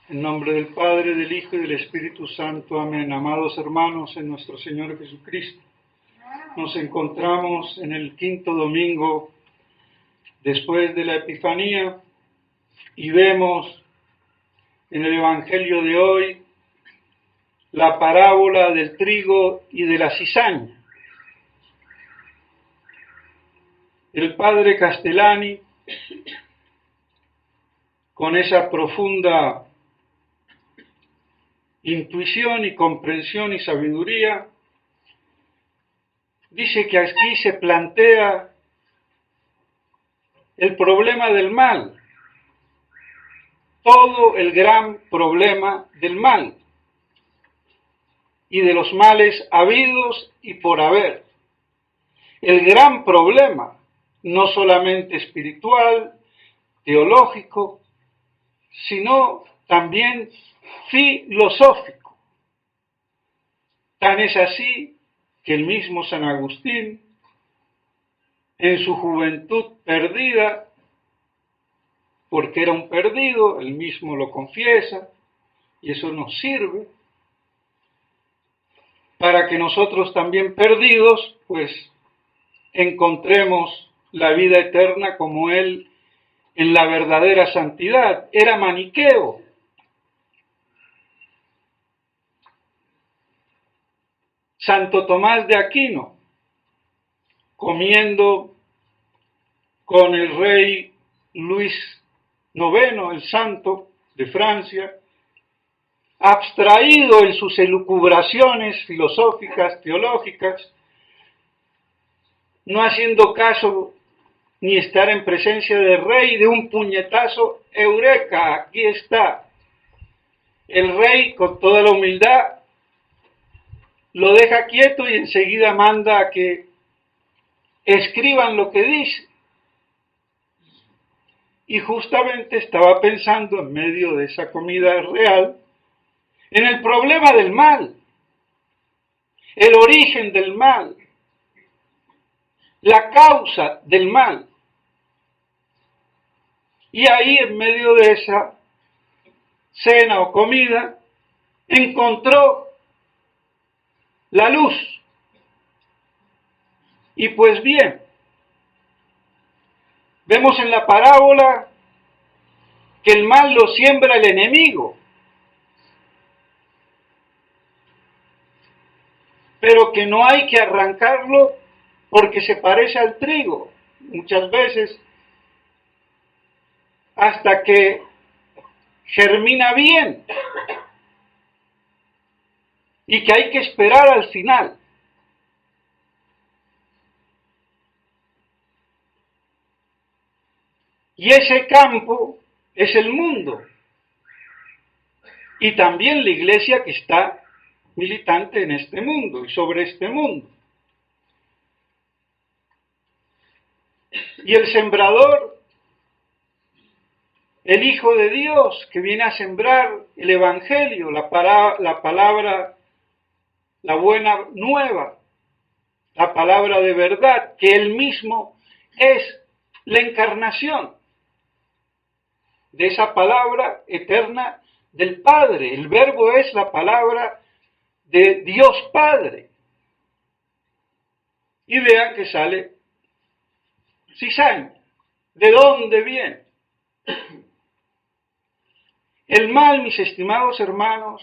En nombre del Padre, del Hijo y del Espíritu Santo. Amén. Amados hermanos en nuestro Señor Jesucristo, nos encontramos en el quinto domingo después de la Epifanía y vemos en el Evangelio de hoy la parábola del trigo y de la cizaña. El padre Castellani, con esa profunda intuición y comprensión y sabiduría, dice que aquí se plantea el problema del mal, todo el gran problema del mal y de los males habidos y por haber. El gran problema, no solamente espiritual, teológico, sino también filosófico. Tan es así que el mismo San Agustín, en su juventud perdida, porque era un perdido, él mismo lo confiesa, y eso nos sirve para que nosotros también perdidos, pues encontremos la vida eterna como él en la verdadera santidad. Era maniqueo. Santo Tomás de Aquino, comiendo con el rey Luis IX, el santo de Francia, abstraído en sus elucubraciones filosóficas, teológicas, no haciendo caso ni estar en presencia del rey, de un puñetazo, eureka, aquí está. El rey, con toda la humildad, lo deja quieto y enseguida manda a que escriban lo que dice. Y justamente estaba pensando en medio de esa comida real en el problema del mal, el origen del mal, la causa del mal. Y ahí en medio de esa cena o comida encontró la luz. Y pues bien, vemos en la parábola que el mal lo siembra el enemigo, pero que no hay que arrancarlo porque se parece al trigo, muchas veces, hasta que germina bien, y que hay que esperar al final. Y ese campo es el mundo, y también la iglesia que está militante en este mundo y sobre este mundo. Y el sembrador, el Hijo de Dios, que viene a sembrar el Evangelio, la palabra, la buena nueva, la palabra de verdad, que él mismo es la encarnación de esa palabra eterna del Padre. El verbo es la palabra de Dios Padre. Y vean que sale cizaña. ¿De dónde viene? El mal, mis estimados hermanos,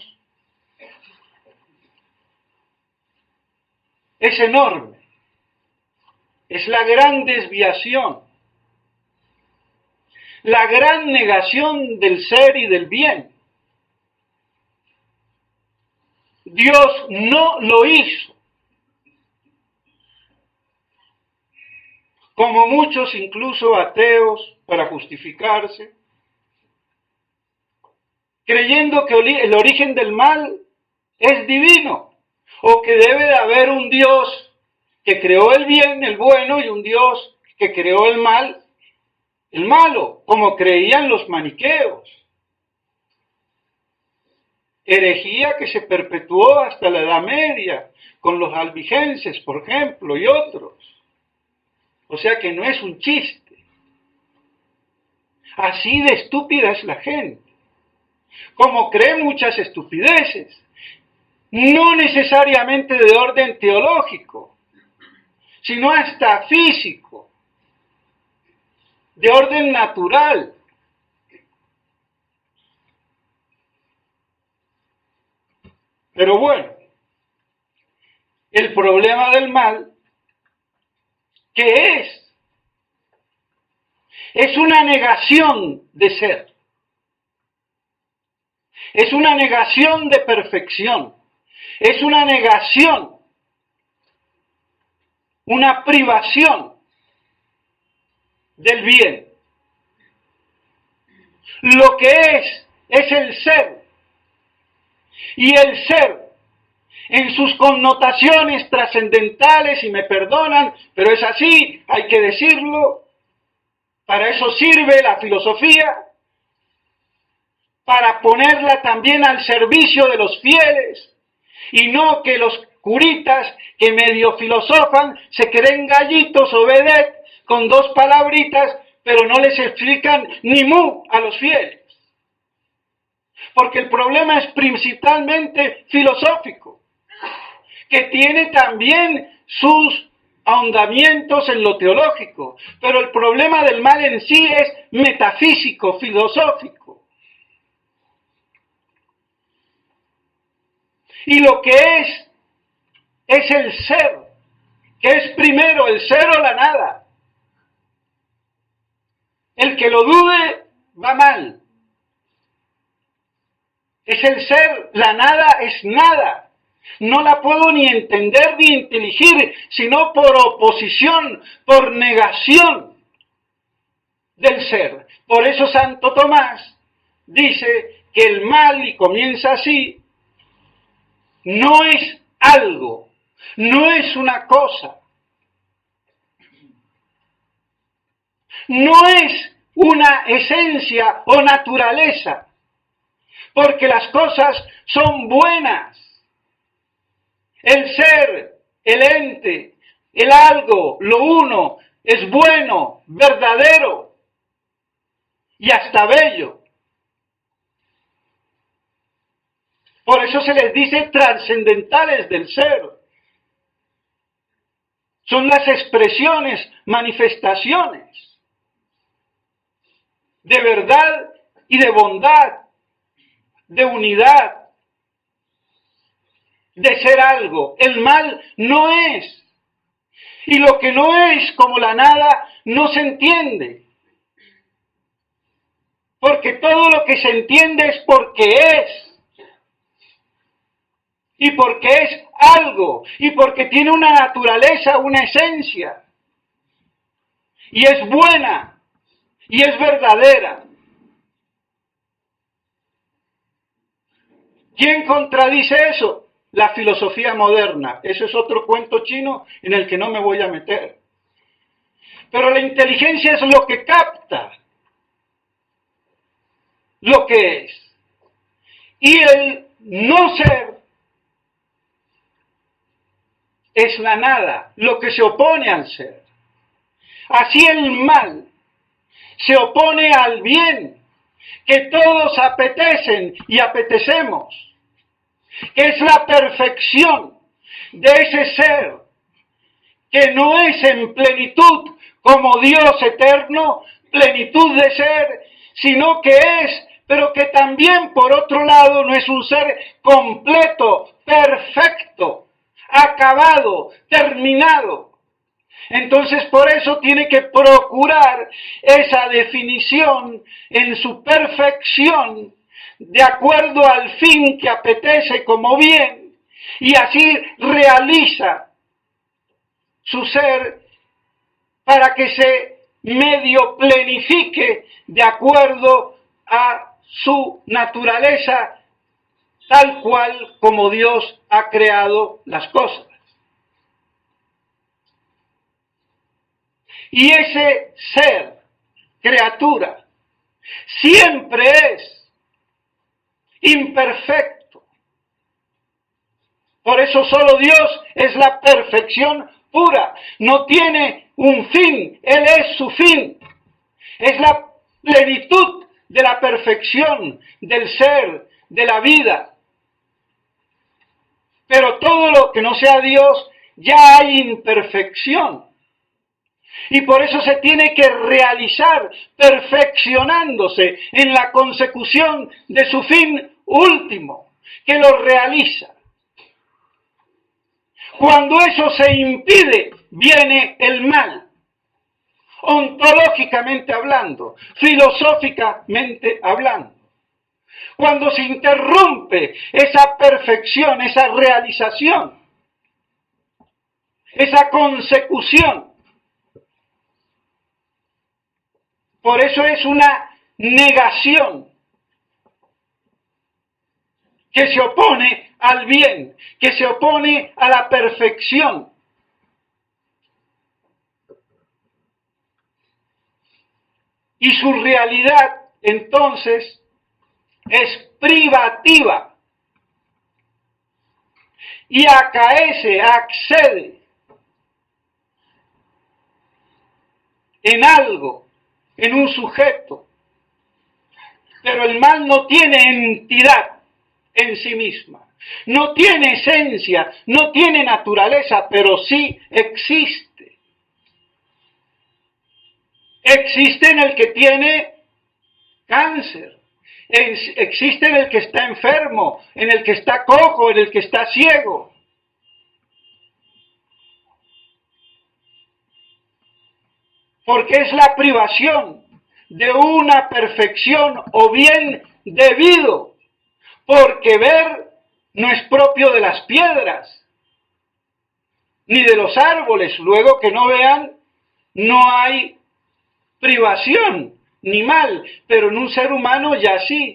es enorme. Es la gran desviación, la gran negación del ser y del bien. Dios no lo hizo. Como muchos, incluso ateos, para justificarse, creyendo que el origen del mal es divino, o que debe de haber un Dios que creó el bien, el bueno, y un Dios que creó el mal, el malo, como creían los maniqueos. Herejía que se perpetuó hasta la Edad Media, con los albigenses, por ejemplo, y otros. O sea que no es un chiste. Así de estúpida es la gente. como cree muchas estupideces, no necesariamente de orden teológico, sino hasta físico, de orden natural. Pero bueno, el problema del mal, ¿qué es? Es una negación de ser. Es una negación de perfección. Es una negación, una privación del bien. Lo que es el ser. Y el ser, en sus connotaciones trascendentales, y me perdonan, pero es así, hay que decirlo, para eso sirve la filosofía, para ponerla también al servicio de los fieles, y no que los curitas que medio filosofan se creen gallitos o vedet con dos palabritas, pero no les explican ni mu a los fieles. Porque el problema es principalmente filosófico, que tiene también sus ahondamientos en lo teológico, pero el problema del mal en sí es metafísico, filosófico. Y lo que es el ser, que es primero el ser o la nada. El que lo dude va mal. Es el ser, la nada es nada. No la puedo ni entender ni inteligir, sino por oposición, por negación del ser. Por eso Santo Tomás dice que el mal, y comienza así, no es algo, no es una cosa, no es una esencia o naturaleza, porque las cosas son buenas. El ser, el ente, el algo, lo uno, es bueno, verdadero y hasta bello. Por eso se les dice trascendentales del ser. Son las expresiones, manifestaciones de verdad y de bondad, de unidad, de ser algo. El mal no es. Y lo que no es, como la nada, no se entiende. Porque todo lo que se entiende es porque es. Y porque es algo. Y porque tiene una naturaleza, una esencia. Y es buena. Y es verdadera. ¿Quién contradice eso? La filosofía moderna. Eso es otro cuento chino en el que no me voy a meter. Pero la inteligencia es lo que capta lo que es. Y el no ser es la nada, lo que se opone al ser. Así el mal se opone al bien, que todos apetecen y apetecemos, que es la perfección de ese ser, que no es en plenitud como Dios eterno, plenitud de ser, sino que es, pero que también por otro lado no es un ser completo, perfecto, acabado, terminado. Entonces por eso tiene que procurar esa definición en su perfección, de acuerdo al fin que apetece como bien, y así realiza su ser para que se medio plenifique de acuerdo a su naturaleza, tal cual como Dios ha creado las cosas. Y ese ser, criatura, siempre es imperfecto. Por eso solo Dios es la perfección pura. No tiene un fin, Él es su fin. Es la plenitud de la perfección, del ser, de la vida. Pero todo lo que no sea Dios, ya hay imperfección. Y por eso se tiene que realizar perfeccionándose en la consecución de su fin último, que lo realiza. Cuando eso se impide, viene el mal, ontológicamente hablando, filosóficamente hablando. Cuando se interrumpe esa perfección, esa realización, esa consecución. Por eso es una negación que se opone al bien, que se opone a la perfección. Y su realidad, entonces, es privativa. Y acaece, accede en algo, en un sujeto. Pero el mal no tiene entidad en sí misma. No tiene esencia, no tiene naturaleza, pero sí existe. Existe en el que tiene cáncer, existe en el que está enfermo, en el que está cojo, en el que está ciego. Porque es la privación de una perfección o bien debido, porque ver no es propio de las piedras, ni de los árboles. Luego que no vean, no hay privación, ni mal, pero en un ser humano ya sí.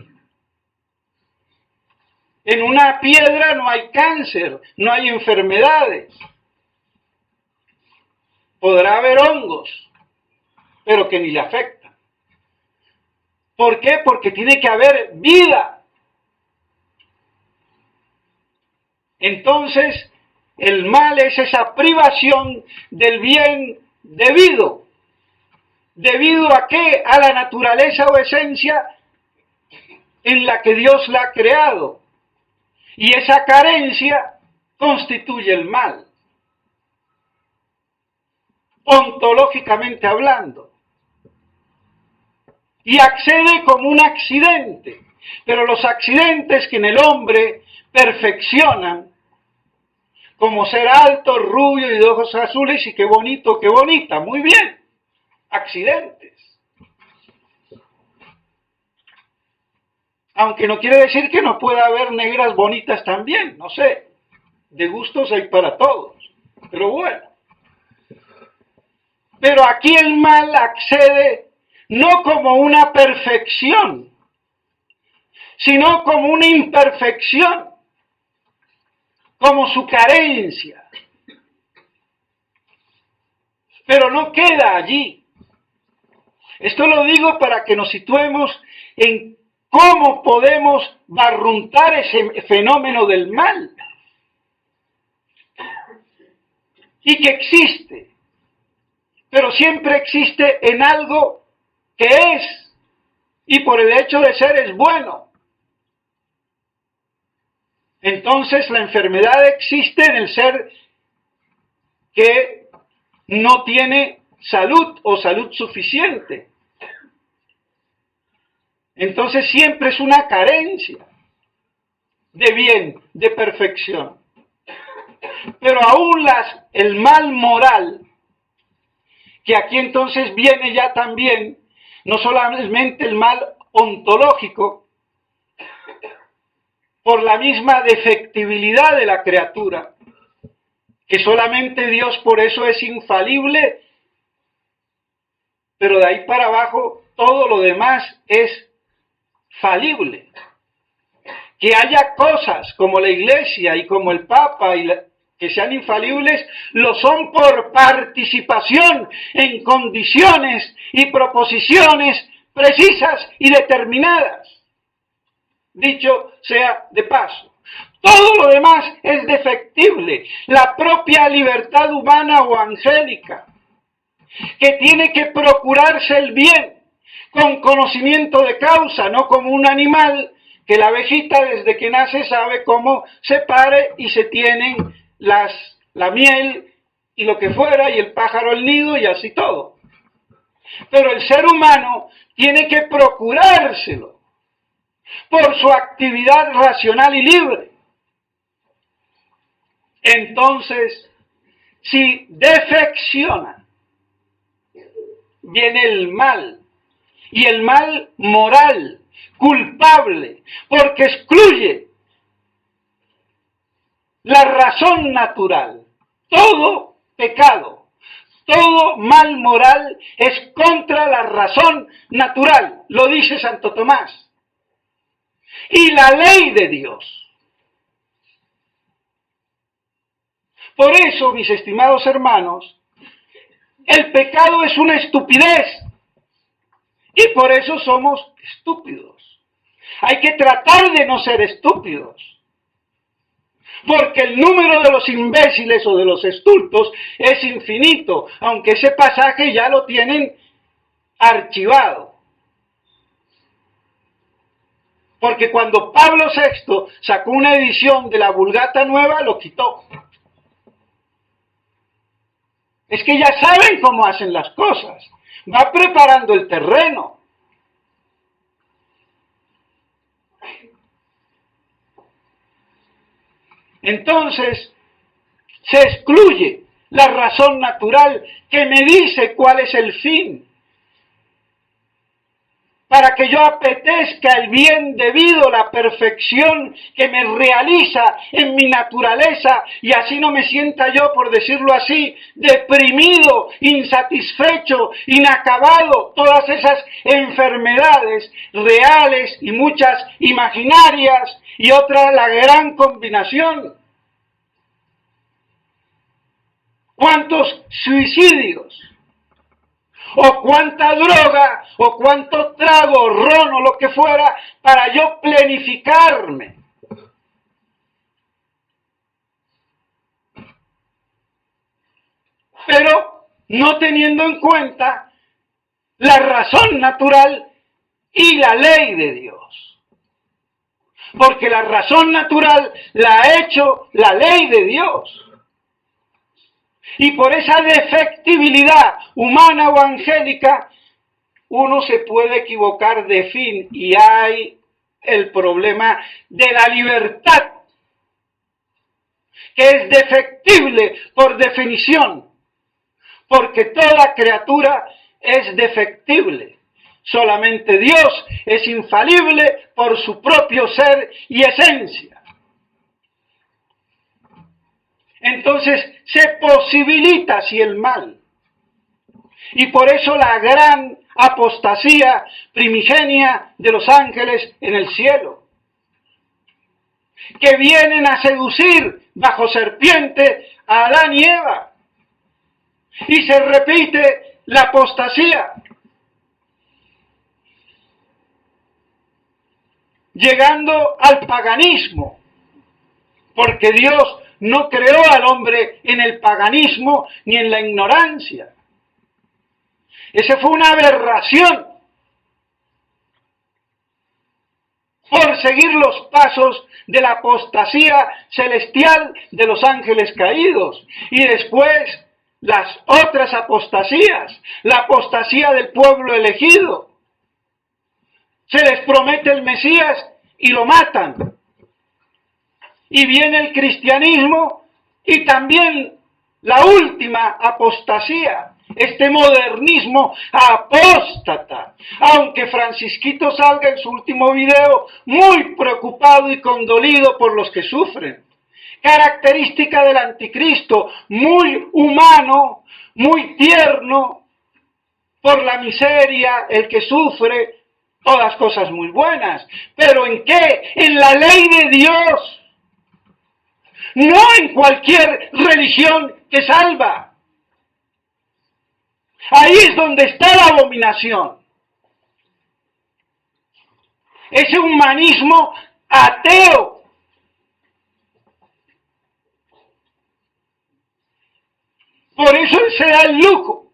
En una piedra no hay cáncer, no hay enfermedades. Podrá haber hongos, pero que ni le afectan. ¿Por qué? Porque tiene que haber vida. Entonces, el mal es esa privación del bien debido. ¿Debido a qué? A la naturaleza o esencia en la que Dios la ha creado. Y esa carencia constituye el mal, ontológicamente hablando. Y accede como un accidente. Pero los accidentes que en el hombre perfeccionan, como ser alto, rubio y de ojos azules, y qué bonito, qué bonita, muy bien, accidentes. Aunque no quiere decir que no pueda haber negras bonitas también, no sé, de gustos hay para todos, pero bueno. Pero aquí el mal accede no como una perfección, sino como una imperfección, como su carencia. Pero no queda allí. Esto lo digo para que nos situemos en cómo podemos barruntar ese fenómeno del mal. Y que existe, pero siempre existe en algo que es, y por el hecho de ser es bueno. Entonces la enfermedad existe en el ser que no tiene salud o salud suficiente. Entonces siempre es una carencia de bien, de perfección. Pero aún el mal moral, que aquí entonces viene ya también, no solamente el mal ontológico, por la misma defectibilidad de la criatura, que solamente Dios por eso es infalible, pero de ahí para abajo todo lo demás es falible. Que haya cosas como la Iglesia y como el Papa que sean infalibles, lo son por participación en condiciones y proposiciones precisas y determinadas. Dicho sea de paso. Todo lo demás es defectible. La propia libertad humana o angélica, que tiene que procurarse el bien, con conocimiento de causa, no como un animal que la abejita desde que nace sabe cómo se pare y se tienen la miel y lo que fuera, y el pájaro el nido y así todo. Pero el ser humano tiene que procurárselo por su actividad racional y libre. Entonces, si defecciona, viene el mal, y el mal moral, culpable, porque excluye la razón natural. Todo pecado, todo mal moral es contra la razón natural, lo dice Santo Tomás. Y la ley de Dios. Por eso, mis estimados hermanos, el pecado es una estupidez. Y por eso somos estúpidos. Hay que tratar de no ser estúpidos. Porque el número de los imbéciles o de los estultos es infinito, aunque ese pasaje ya lo tienen archivado. Porque cuando Pablo VI sacó una edición de la Vulgata Nueva, lo quitó. Es que ya saben cómo hacen las cosas. Va preparando el terreno. Entonces, se excluye la razón natural que me dice cuál es el fin. Para que yo apetezca el bien debido, la perfección que me realiza en mi naturaleza, y así no me sienta yo, por decirlo así, deprimido, insatisfecho, inacabado, todas esas enfermedades reales y muchas imaginarias, y otra la gran combinación. ¿Cuántos suicidios? O cuánta droga, o cuánto trago, ron o lo que fuera, para yo planificarme. Pero no teniendo en cuenta la razón natural y la ley de Dios. Porque la razón natural la ha hecho la ley de Dios. Y por esa defectibilidad humana o angélica, uno se puede equivocar de fin, y hay el problema de la libertad, que es defectible por definición, porque toda criatura es defectible. Solamente Dios es infalible por su propio ser y esencia. Entonces se posibilita así el mal. Y por eso la gran apostasía primigenia de los ángeles en el cielo, que vienen a seducir bajo serpiente a Adán y Eva. Y se repite la apostasía, llegando al paganismo, porque Dios no creó al hombre en el paganismo ni en la ignorancia. Esa fue una aberración por seguir los pasos de la apostasía celestial de los ángeles caídos. Y después las otras apostasías, la apostasía del pueblo elegido. Se les promete el Mesías y lo matan. Y viene el cristianismo y también la última apostasía, este modernismo apóstata. Aunque Francisquito salga en su último video muy preocupado y condolido por los que sufren. Característica del anticristo, muy humano, muy tierno, por la miseria, el que sufre, todas cosas muy buenas. ¿Pero en qué? En la ley de Dios. No en cualquier religión que salva. Ahí es donde está la abominación. Ese humanismo ateo. Por eso él se da el lujo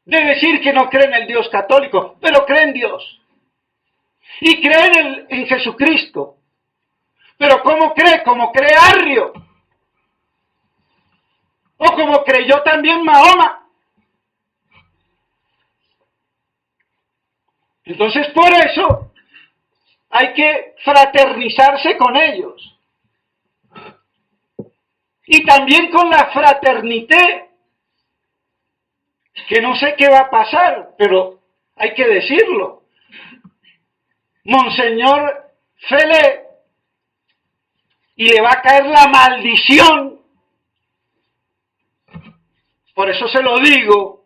de decir que no cree en el Dios católico, pero cree en Dios. Y cree en Jesucristo. Pero ¿cómo cree? Como cree Arrio. O como creyó también Mahoma. Entonces por eso hay que fraternizarse con ellos. Y también con la fraternité, que no sé qué va a pasar, pero hay que decirlo. Monseñor Fele, y le va a caer la maldición. Por eso se lo digo,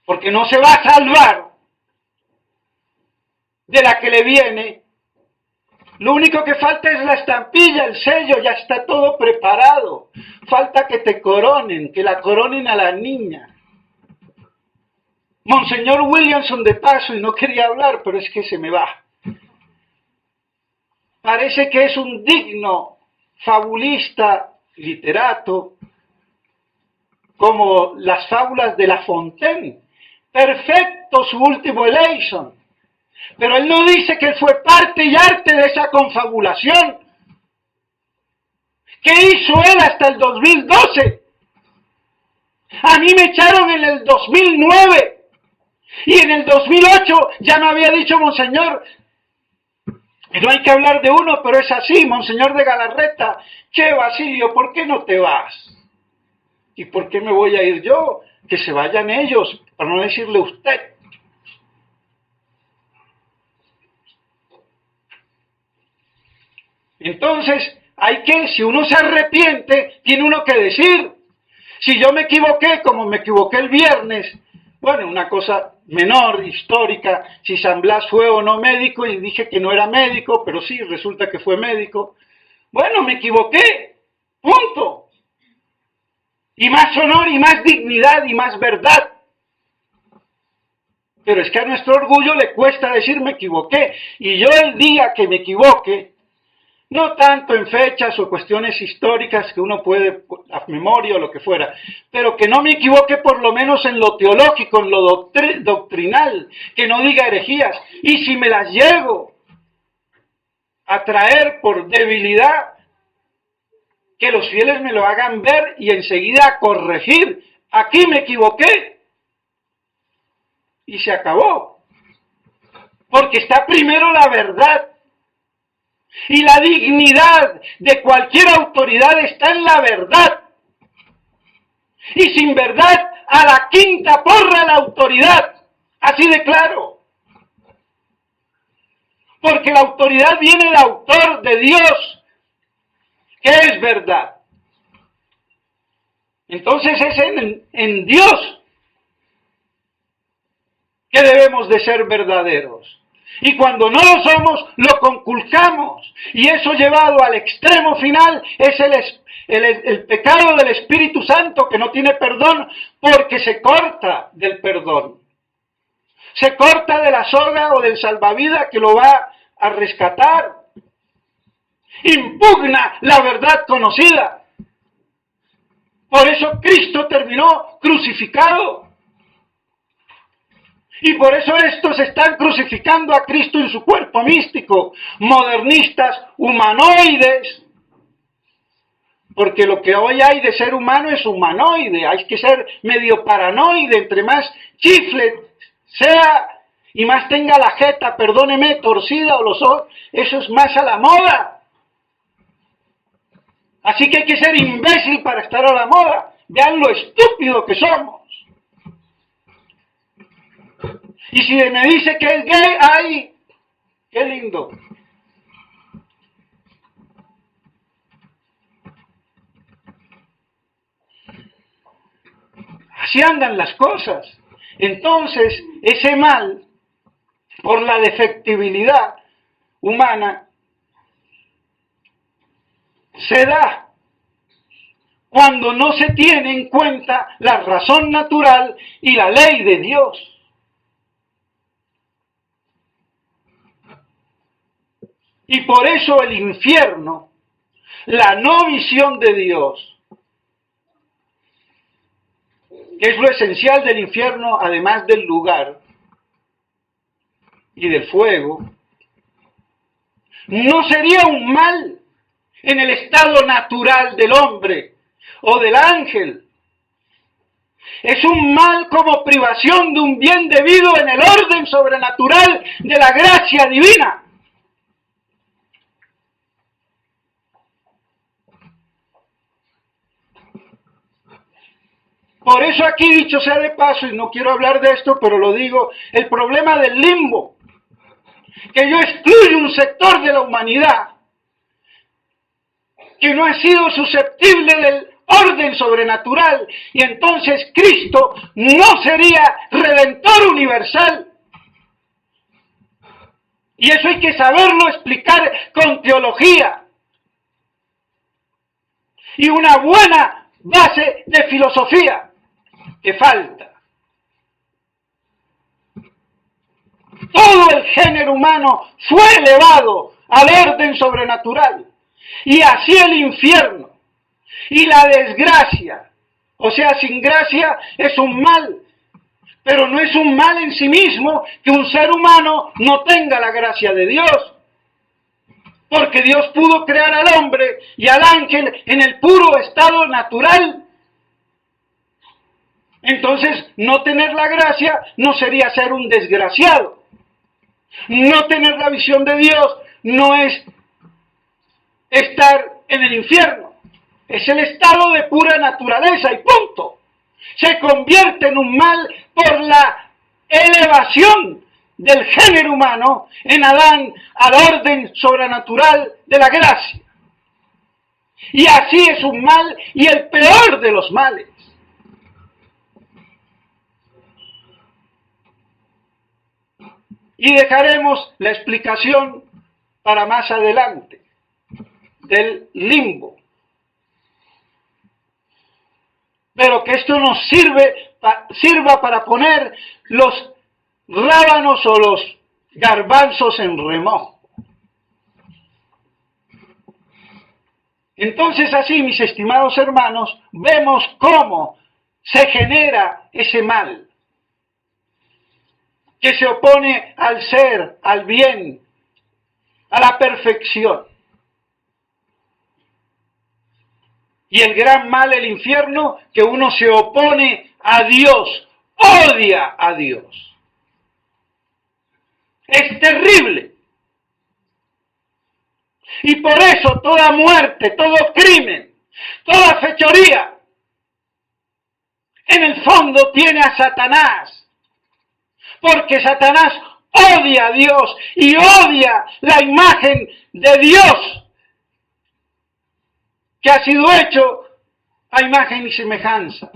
porque no se va a salvar de la que le viene. Lo único que falta es la estampilla, el sello, ya está todo preparado. Falta que te coronen, que la coronen a la niña. Monseñor Williamson de paso, y no quería hablar, pero es que se me va. Parece que es un digno fabulista, literato, como las fábulas de La Fontaine. Perfecto su último Eleison. Pero él no dice que fue parte y arte de esa confabulación. ¿Qué hizo él hasta el 2012? A mí me echaron en el 2009. Y en el 2008 ya me había dicho Monseñor, no hay que hablar de uno, pero es así, Monseñor de Galarreta, che Basilio, ¿por qué no te vas? ¿Y por qué me voy a ir yo? Que se vayan ellos, para no decirle usted. Entonces, si uno se arrepiente, tiene uno que decir. Si yo me equivoqué, como me equivoqué el viernes, bueno, una cosa menor, histórica, si San Blas fue o no médico y dije que no era médico, pero sí, resulta que fue médico. Bueno, me equivoqué, punto. Y más honor y más dignidad y más verdad. Pero es que a nuestro orgullo le cuesta decir me equivoqué. Y yo el día que me equivoque, no tanto en fechas o cuestiones históricas que uno puede, a memoria o lo que fuera, pero que no me equivoque por lo menos en lo teológico, en lo doctrinal, que no diga herejías. Y si me las llego a traer por debilidad, que los fieles me lo hagan ver y enseguida corregir. Aquí me equivoqué. Y se acabó. Porque está primero la verdad. Y la dignidad de cualquier autoridad está en la verdad. Y sin verdad, a la quinta porra la autoridad. Así de claro. Porque la autoridad viene del autor, de Dios, que es verdad. Entonces es en Dios que debemos de ser verdaderos. Y cuando no lo somos, lo conculcamos. Y eso llevado al extremo final es el pecado del Espíritu Santo que no tiene perdón porque se corta del perdón. Se corta de la soga o del salvavidas que lo va a rescatar. Impugna la verdad conocida. Por eso Cristo terminó crucificado. Y por eso estos están crucificando a Cristo en su cuerpo místico, modernistas, humanoides, porque lo que hoy hay de ser humano es humanoide, hay que ser medio paranoide, entre más chifle sea y más tenga la jeta, perdóneme, torcida o los ojos, eso es más a la moda. Así que hay que ser imbécil para estar a la moda, vean lo estúpido que somos. Y si me dice que es gay, ¡ay! ¡Qué lindo! Así andan las cosas. Entonces, ese mal, por la defectibilidad humana, se da cuando no se tiene en cuenta la razón natural y la ley de Dios. Y por eso el infierno, la no visión de Dios, que es lo esencial del infierno, además del lugar y del fuego, no sería un mal en el estado natural del hombre o del ángel. Es un mal como privación de un bien debido en el orden sobrenatural de la gracia divina. Por eso aquí, dicho sea de paso, y no quiero hablar de esto, pero lo digo, el problema del limbo, que yo excluyo un sector de la humanidad que no ha sido susceptible del orden sobrenatural, y entonces Cristo no sería redentor universal. Y eso hay que saberlo explicar con teología y una buena base de filosofía que falta. Todo el género humano fue elevado al orden sobrenatural, y así el infierno y la desgracia, o sea, sin gracia, es un mal, pero no es un mal en sí mismo que un ser humano no tenga la gracia de Dios, porque Dios pudo crear al hombre y al ángel en el puro estado natural. Entonces, no tener la gracia no sería ser un desgraciado. No tener la visión de Dios no es estar en el infierno. Es el estado de pura naturaleza y punto. Se convierte en un mal por la elevación del género humano en Adán al orden sobrenatural de la gracia. Y así es un mal y el peor de los males. Y dejaremos la explicación para más adelante del limbo. Pero que esto nos sirva para poner los rábanos o los garbanzos en remojo. Entonces así, mis estimados hermanos, vemos cómo se genera ese mal que se opone al ser, al bien, a la perfección. Y el gran mal, el infierno, que uno se opone a Dios, odia a Dios. Es terrible. Y por eso toda muerte, todo crimen, toda fechoría, en el fondo tiene a Satanás. Porque Satanás odia a Dios y odia la imagen de Dios que ha sido hecho a imagen y semejanza.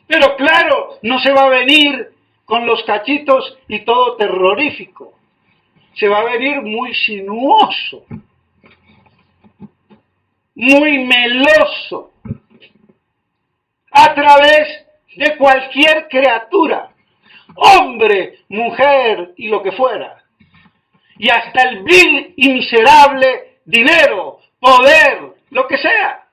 Pero claro, no se va a venir con los cachitos y todo terrorífico. Se va a venir muy sinuoso, muy meloso, a través de cualquier criatura, hombre, mujer y lo que fuera, y hasta el vil y miserable dinero, poder, lo que sea.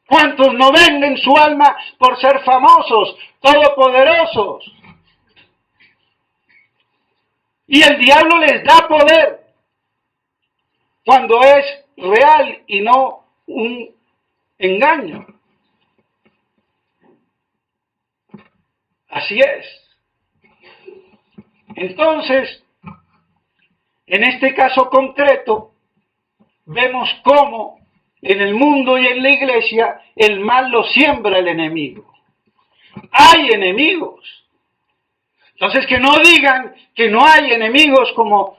¿Cuántos no venden su alma por ser famosos, todopoderosos? Y el diablo les da poder cuando es real y no un engaño. Así es. Entonces, en este caso concreto, vemos cómo en el mundo y en la iglesia el mal lo siembra el enemigo. Hay enemigos. Entonces, que no digan que no hay enemigos como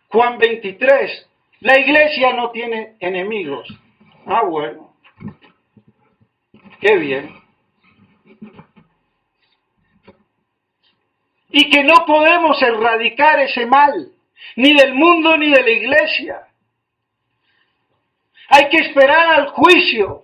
Juan 23. La iglesia no tiene enemigos. Ah, bueno. Qué bien. Y que no podemos erradicar ese mal, ni del mundo ni de la iglesia. Hay que esperar al juicio.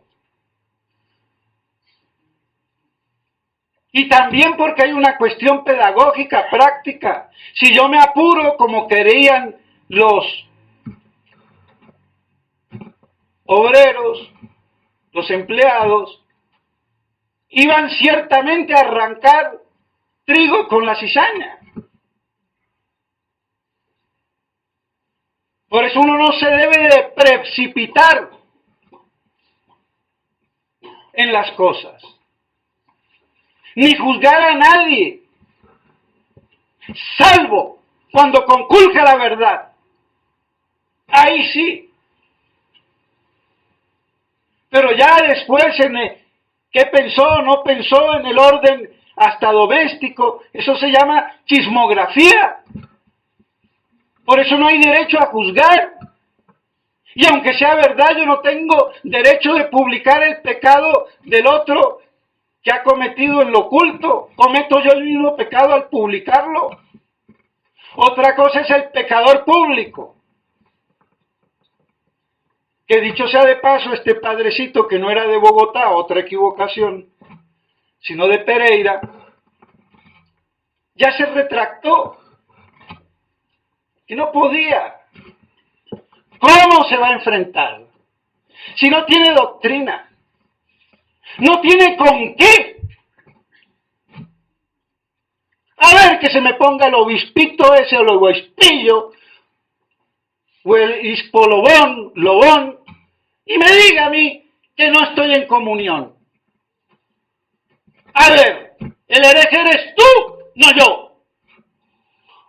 Y también porque hay una cuestión pedagógica, práctica. Si yo me apuro como querían los obreros, los empleados, iban ciertamente a arrancar trigo con la cizaña. Por eso uno no se debe de precipitar en las cosas, ni juzgar a nadie, salvo cuando conculca la verdad. Ahí sí. Pero ya después, ¿qué pensó o no pensó en el orden hasta doméstico? Eso se llama chismografía. Por eso no hay derecho a juzgar. Y aunque sea verdad, yo no tengo derecho de publicar el pecado del otro que ha cometido en lo oculto. Cometo yo el mismo pecado al publicarlo. Otra cosa es el pecador público. Que dicho sea de paso, este padrecito que no era de Bogotá, otra equivocación, sino de Pereira, ya se retractó. Y no podía. ¿Cómo se va a enfrentar? Si no tiene doctrina, no tiene con qué. A ver que se me ponga el obispito ese o el obispillo, o el lobón, y me diga a mí que no estoy en comunión. A ver, el hereje eres tú, no yo.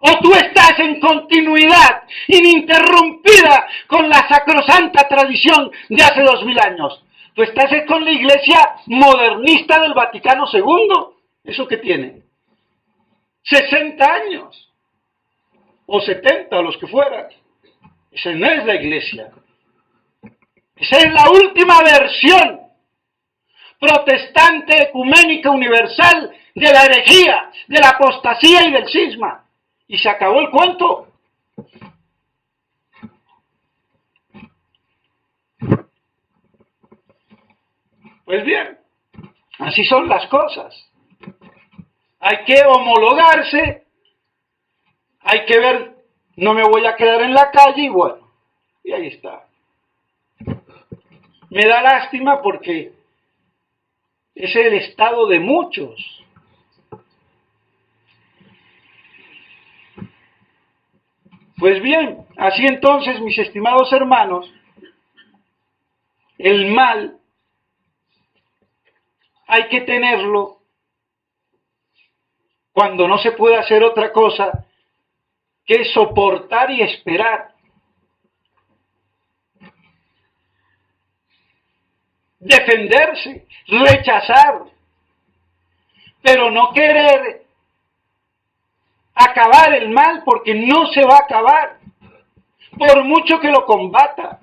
O tú estás en continuidad ininterrumpida con la sacrosanta tradición de hace 2000 años. Tú estás con la iglesia modernista del Vaticano II. ¿Eso qué tiene? 60 años. O 70, o los que fueran. Esa no es la iglesia. Esa es la última versión protestante, ecuménica, universal de la herejía, de la apostasía y del cisma. Y se acabó el cuento. Pues bien, así son las cosas. Hay que homologarse, hay que ver, no me voy a quedar en la calle y bueno, y ahí está. Me da lástima porque es el estado de muchos. Pues bien, así entonces, mis estimados hermanos, el mal hay que tenerlo cuando no se puede hacer otra cosa que soportar y esperar. Defenderse, rechazar, pero no querer acabar el mal porque no se va a acabar, por mucho que lo combata.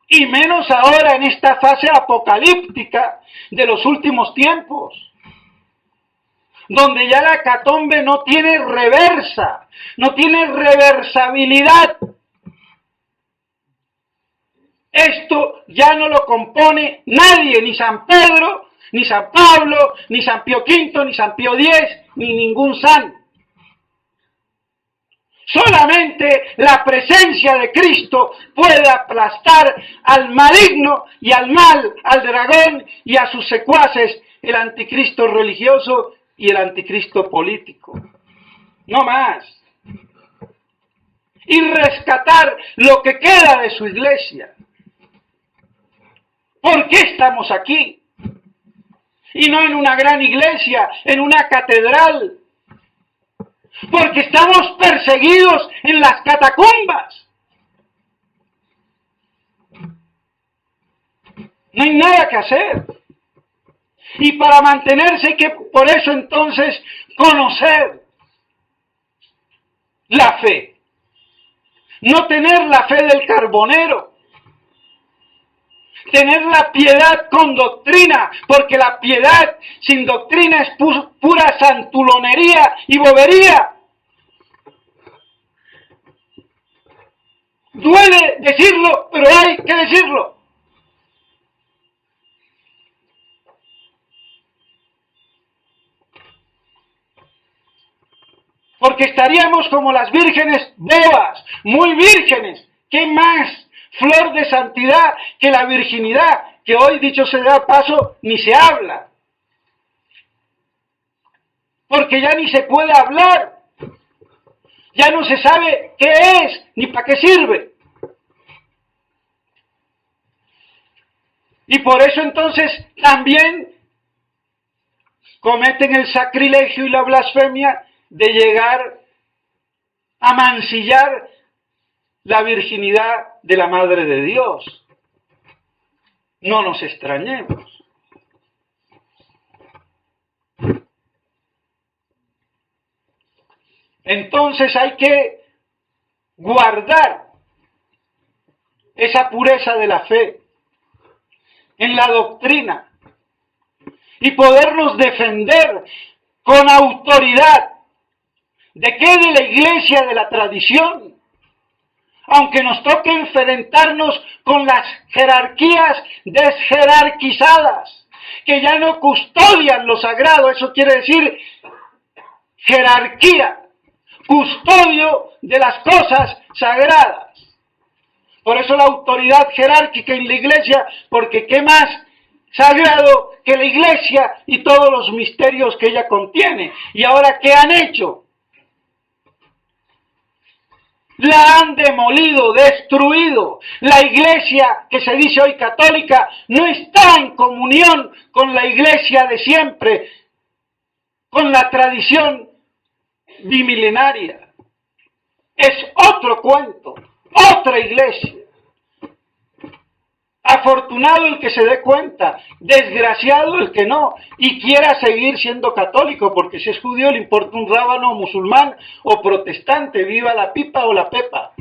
Y menos ahora en esta fase apocalíptica de los últimos tiempos, donde ya la hecatombe no tiene reversa, no tiene reversibilidad. Esto ya no lo compone nadie, ni San Pedro, ni San Pablo, ni San Pío V, ni San Pío X, ni ningún san. Solamente la presencia de Cristo puede aplastar al maligno y al mal, al dragón y a sus secuaces, el anticristo religioso y el anticristo político. No más. Y rescatar lo que queda de su iglesia. ¿Por qué estamos aquí? Y no en una gran iglesia, en una catedral. Porque estamos perseguidos en las catacumbas. No hay nada que hacer. Y para mantenerse hay que, por eso entonces, conocer la fe. No tener la fe del carbonero. Tener la piedad con doctrina, porque la piedad sin doctrina es pura santulonería y bobería. Duele decirlo, pero hay que decirlo. Porque estaríamos como las vírgenes bobas, muy vírgenes, ¿Qué más flor de santidad que la virginidad? Que hoy, dicho sea de paso, ni se habla. Porque ya ni se puede hablar. Ya no se sabe qué es ni para qué sirve. Y por eso entonces también cometen el sacrilegio y la blasfemia de llegar a mancillar la virginidad de la Madre de Dios. No nos extrañemos. Entonces hay que guardar esa pureza de la fe en la doctrina y podernos defender con autoridad. ¿De qué? De la iglesia, de la tradición. Aunque nos toque enfrentarnos con las jerarquías desjerarquizadas, que ya no custodian lo sagrado, eso quiere decir jerarquía, custodio de las cosas sagradas. Por eso la autoridad jerárquica en la iglesia, porque ¿qué más sagrado que la iglesia y todos los misterios que ella contiene? Y ahora, ¿qué han hecho? La han demolido, destruido. La iglesia que se dice hoy católica no está en comunión con la iglesia de siempre, con la tradición bimilenaria. Es otro cuento, otra iglesia. Afortunado el que se dé cuenta, desgraciado el que no, y quiera seguir siendo católico, porque si es judío le importa un rábano, musulmán o protestante, viva la pipa o la pepa.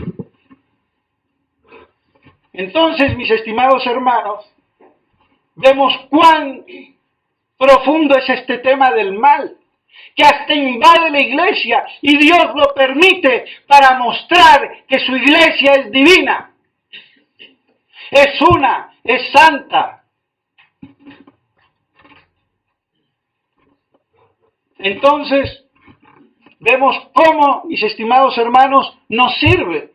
Entonces, mis estimados hermanos, vemos cuán profundo es este tema del mal, que hasta invade la iglesia, y Dios lo permite para mostrar que su iglesia es divina. Es una, es santa. Entonces, vemos cómo, mis estimados hermanos, nos sirve.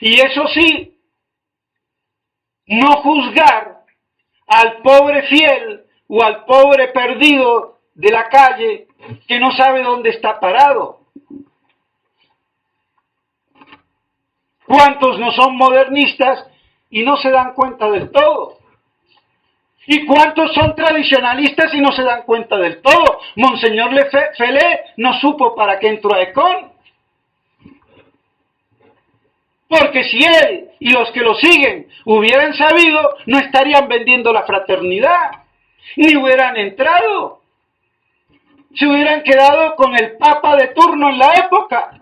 Y eso sí, no juzgar al pobre fiel o al pobre perdido de la calle que no sabe dónde está parado. ¿Cuántos no son modernistas y no se dan cuenta del todo? ¿Y cuántos son tradicionalistas y no se dan cuenta del todo? Monseñor Felé no supo para qué entró a Econ. Porque si él y los que lo siguen hubieran sabido, no estarían vendiendo la fraternidad, ni hubieran entrado. Se hubieran quedado con el papa de turno en la época.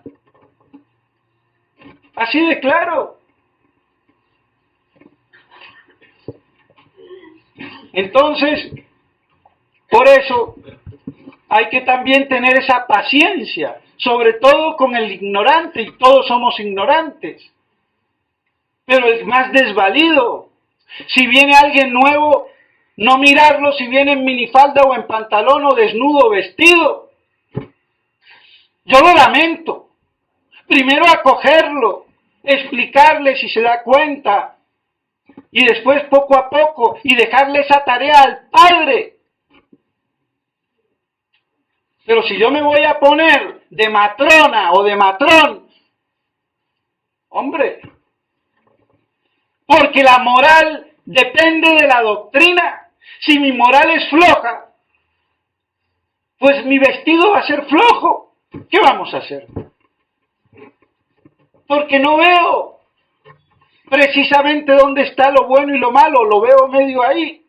Así de claro. Entonces, por eso hay que también tener esa paciencia, sobre todo con el ignorante, y todos somos ignorantes. Pero el más desvalido, si viene alguien nuevo, no mirarlo si viene en minifalda o en pantalón o desnudo o vestido. Yo lo lamento. Primero acogerlo, explicarle si se da cuenta, y después poco a poco, y dejarle esa tarea al padre. Pero si yo me voy a poner de matrona o de matrón, hombre, porque la moral depende de la doctrina. Si mi moral es floja, pues mi vestido va a ser flojo. ¿Qué vamos a hacer? Porque no veo precisamente dónde está lo bueno y lo malo, lo veo medio ahí.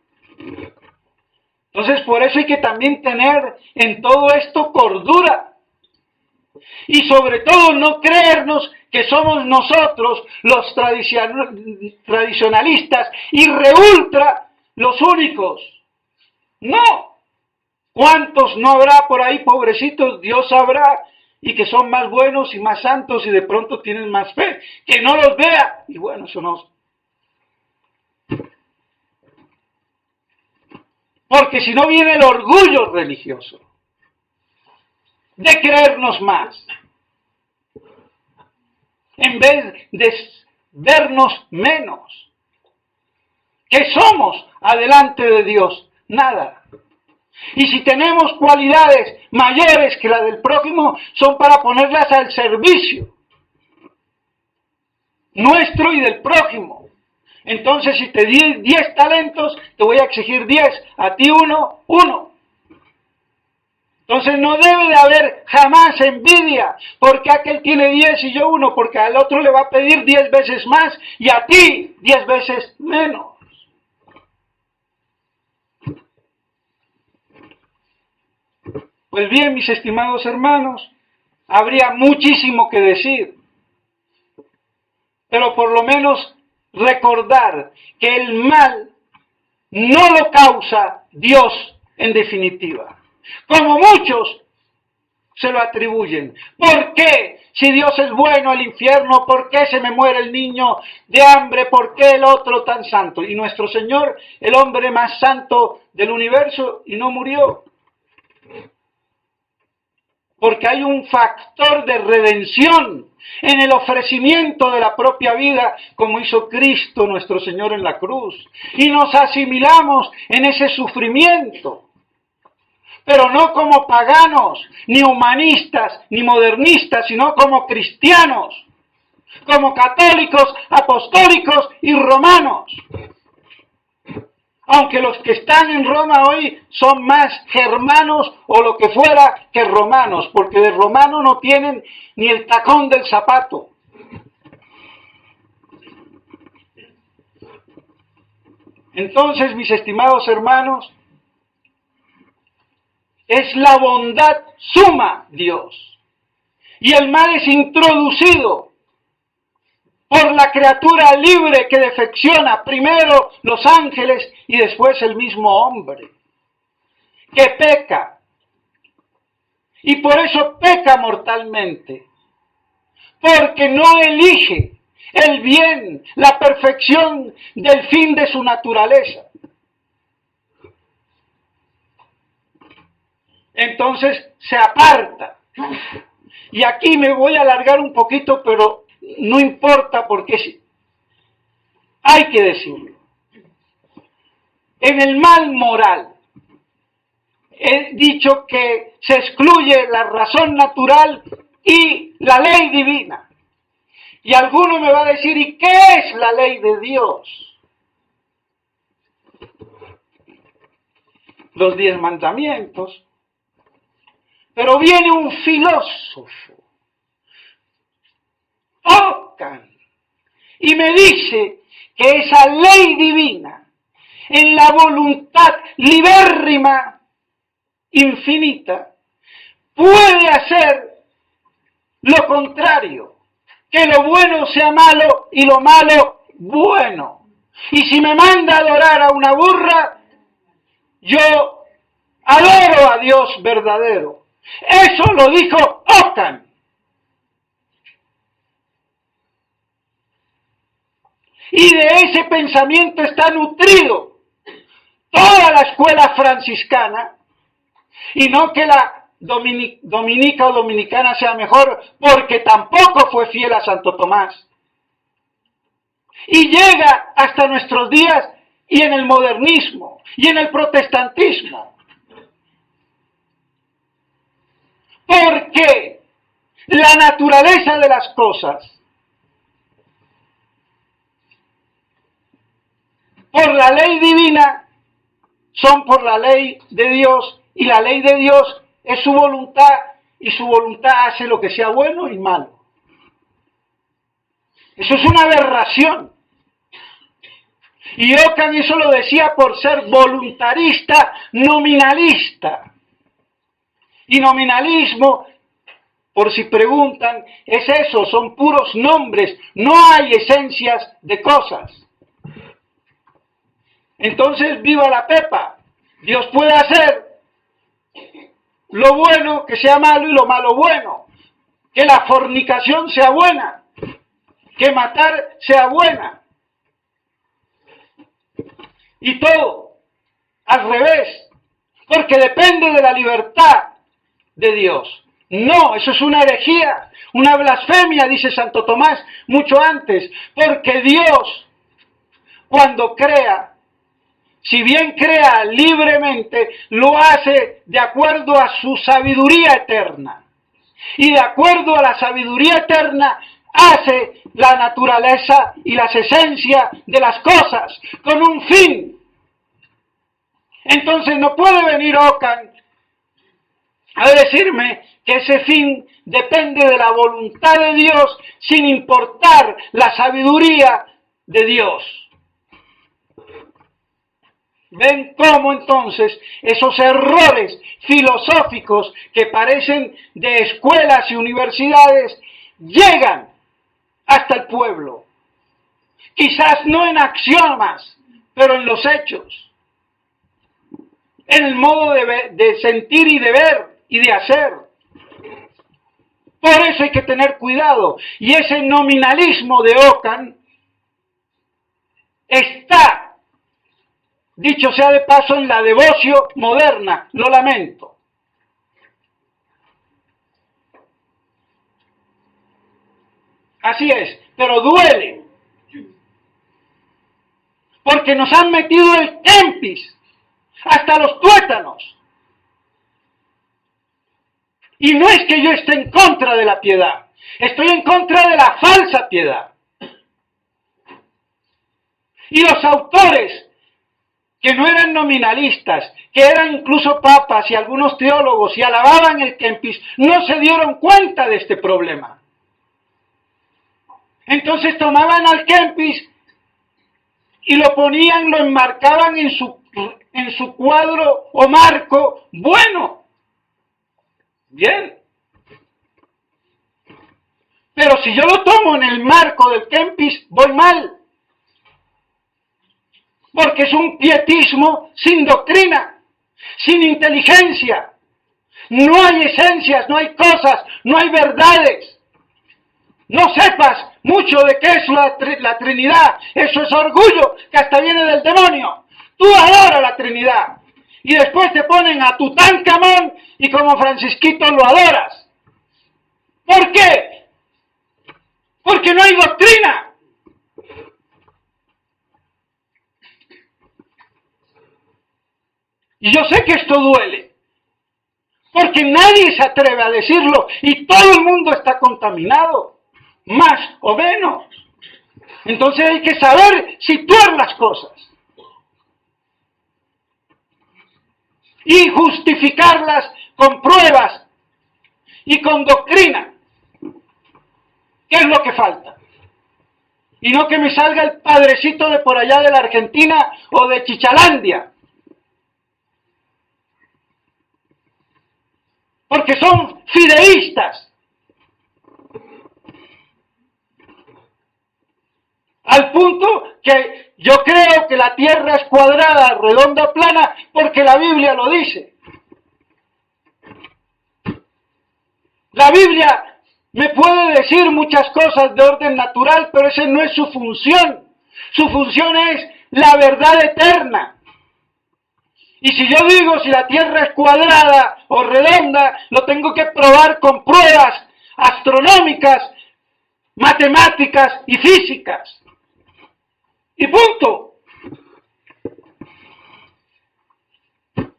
Entonces, por eso hay que también tener en todo esto cordura. Y sobre todo no creernos que somos nosotros los tradicionalistas y reultra los únicos. No. ¿Cuántos no habrá por ahí, pobrecitos? Dios sabrá, y que son más buenos y más santos y de pronto tienen más fe. Que no los vea. Y bueno, eso no. Porque si no viene el orgullo religioso de creernos más. en vez de vernos menos. ¿Qué somos adelante de Dios? Nada. Y si tenemos cualidades mayores que la del prójimo, son para ponerlas al servicio nuestro y del prójimo. Entonces, si te di 10 talentos, te voy a exigir 10, a ti 1, 1. Entonces no debe de haber jamás envidia, porque aquel tiene 10 y yo 1, porque al otro le va a pedir 10 veces más y a ti 10 veces menos. Pues bien, mis estimados hermanos, habría muchísimo que decir, pero por lo menos recordar que el mal no lo causa Dios en definitiva, como muchos se lo atribuyen. ¿Por qué? Si Dios es bueno, el infierno, ¿por qué se me muere el niño de hambre? ¿Por qué el otro tan santo? Y nuestro Señor, el hombre más santo del universo, y no murió. Porque hay un factor de redención en el ofrecimiento de la propia vida, como hizo Cristo nuestro Señor en la cruz. Y nos asimilamos en ese sufrimiento. Pero no como paganos, ni humanistas, ni modernistas, sino como cristianos, como católicos, apostólicos y romanos. Aunque los que están en Roma hoy son más germanos o lo que fuera que romanos, porque de romano no tienen ni el tacón del zapato. Entonces, mis estimados hermanos, es la bondad suma Dios. Y el mal es introducido por la criatura libre que defecciona, primero los ángeles y después el mismo hombre, que peca. Y por eso peca mortalmente, porque no elige el bien, la perfección del fin de su naturaleza. Entonces se aparta. Y aquí me voy a alargar un poquito, pero no importa porque hay que decirlo. En el mal moral, he dicho que se excluye la razón natural y la ley divina. Y alguno me va a decir, ¿y qué es la ley de Dios? Los 10 mandamientos. Pero viene un filósofo, Ockham, y me dice que esa ley divina, en la voluntad libérrima, infinita, puede hacer lo contrario, que lo bueno sea malo y lo malo bueno. Y si me manda a adorar a una burra, yo adoro a Dios verdadero. Eso lo dijo Ockham. Y de ese pensamiento está nutrido toda la escuela franciscana, y no que la dominica o dominicana sea mejor, porque tampoco fue fiel a Santo Tomás. Y llega hasta nuestros días y en el modernismo y en el protestantismo. Porque la naturaleza de las cosas, por la ley divina, son por la ley de Dios, y la ley de Dios es su voluntad, y su voluntad hace lo que sea bueno y malo. Eso es una aberración. Y Ockham eso lo decía por ser voluntarista, nominalista. Y nominalismo, por si preguntan, es eso, son puros nombres, no hay esencias de cosas. Entonces, viva la pepa, Dios puede hacer lo bueno que sea malo y lo malo bueno, que la fornicación sea buena, que matar sea buena, y todo al revés, porque depende de la libertad de Dios. No, eso es una herejía, una blasfemia, dice Santo Tomás, mucho antes, porque Dios, cuando crea, si bien crea libremente, lo hace de acuerdo a su sabiduría eterna. Y de acuerdo a la sabiduría eterna, hace la naturaleza y las esencias de las cosas con un fin. Entonces no puede venir Ockham a decirme que ese fin depende de la voluntad de Dios sin importar la sabiduría de Dios. ¿Ven cómo entonces esos errores filosóficos que parecen de escuelas y universidades llegan hasta el pueblo? Quizás no en axiomas, pero en los hechos, en el modo de sentir y de ver y de hacer. Por eso hay que tener cuidado. Y ese nominalismo de Ockham está, dicho sea de paso, en la devoción moderna, lo lamento. Así es, pero duele. Porque nos han metido el tempis, hasta los tuétanos. Y no es que yo esté en contra de la piedad, estoy en contra de la falsa piedad. Y los autores que no eran nominalistas, que eran incluso papas y algunos teólogos y alababan el Kempis, no se dieron cuenta de este problema. Entonces tomaban al Kempis y lo ponían, lo enmarcaban en su cuadro o marco bueno. Bien. Pero si yo lo tomo en el marco del Kempis, voy mal. Porque es un pietismo sin doctrina, sin inteligencia. No hay esencias, no hay cosas, no hay verdades. No sepas mucho de qué es la Trinidad. Eso es orgullo que hasta viene del demonio. Tú adoras la Trinidad. Y después te ponen a Tutankamón y como Francisquito lo adoras. ¿Por qué? Porque no hay doctrina. Y yo sé que esto duele, porque nadie se atreve a decirlo y todo el mundo está contaminado, más o menos. Entonces hay que saber situar las cosas y justificarlas con pruebas y con doctrina. ¿Qué es lo que falta? Y no que me salga el padrecito de por allá de la Argentina o de Chichalandia. Porque son fideístas. Al punto que yo creo que la tierra es cuadrada, redonda, plana, porque la Biblia lo dice. La Biblia me puede decir muchas cosas de orden natural, pero esa no es su función. Su función es la verdad eterna. Y si yo digo si la Tierra es cuadrada o redonda, lo tengo que probar con pruebas astronómicas, matemáticas y físicas. Y punto.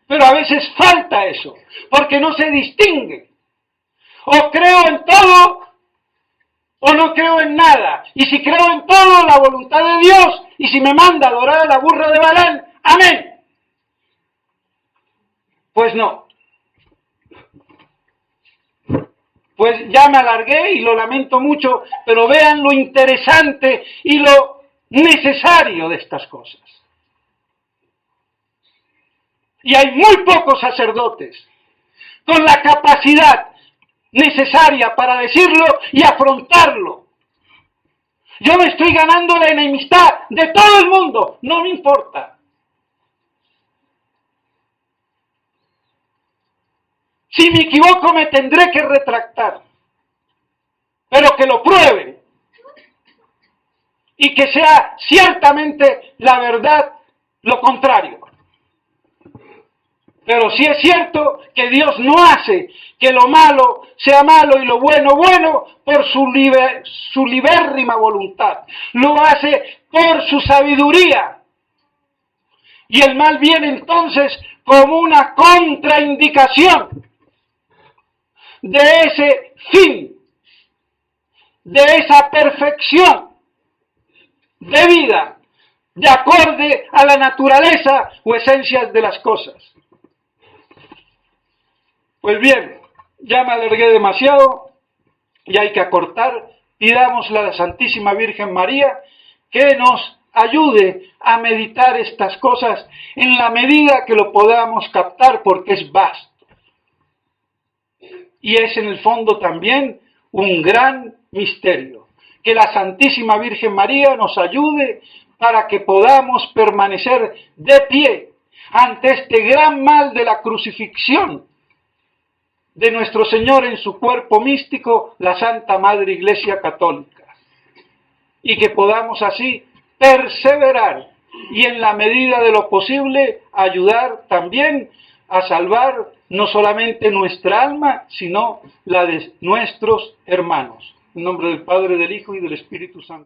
Pero a veces falta eso, porque no se distingue. O creo en todo o no creo en nada. Y si creo en todo, la voluntad de Dios, y si me manda a adorar a la burra de Balán, amén. Pues no. Pues ya me alargué y lo lamento mucho, pero vean lo interesante y lo necesario de estas cosas. Y hay muy pocos sacerdotes con la capacidad necesaria para decirlo y afrontarlo. Yo me estoy ganando la enemistad de todo el mundo, no me importa. Si me equivoco me tendré que retractar, pero que lo prueben y que sea ciertamente la verdad lo contrario. Pero sí es cierto que Dios no hace que lo malo sea malo y lo bueno bueno por su libérrima voluntad. Lo hace por su sabiduría. Y el mal viene entonces como una contraindicación de ese fin, de esa perfección de vida, de acorde a la naturaleza o esencias de las cosas. Pues bien, ya me alargué demasiado y hay que acortar. Pidámosle a la Santísima Virgen María que nos ayude a meditar estas cosas en la medida que lo podamos captar, porque es vasto. Y es en el fondo también un gran misterio. Que la Santísima Virgen María nos ayude para que podamos permanecer de pie ante este gran mal de la crucifixión de nuestro Señor en su cuerpo místico, la Santa Madre Iglesia Católica. Y que podamos así perseverar y en la medida de lo posible ayudar también a salvar no solamente nuestra alma, sino la de nuestros hermanos. En nombre del Padre, del Hijo y del Espíritu Santo.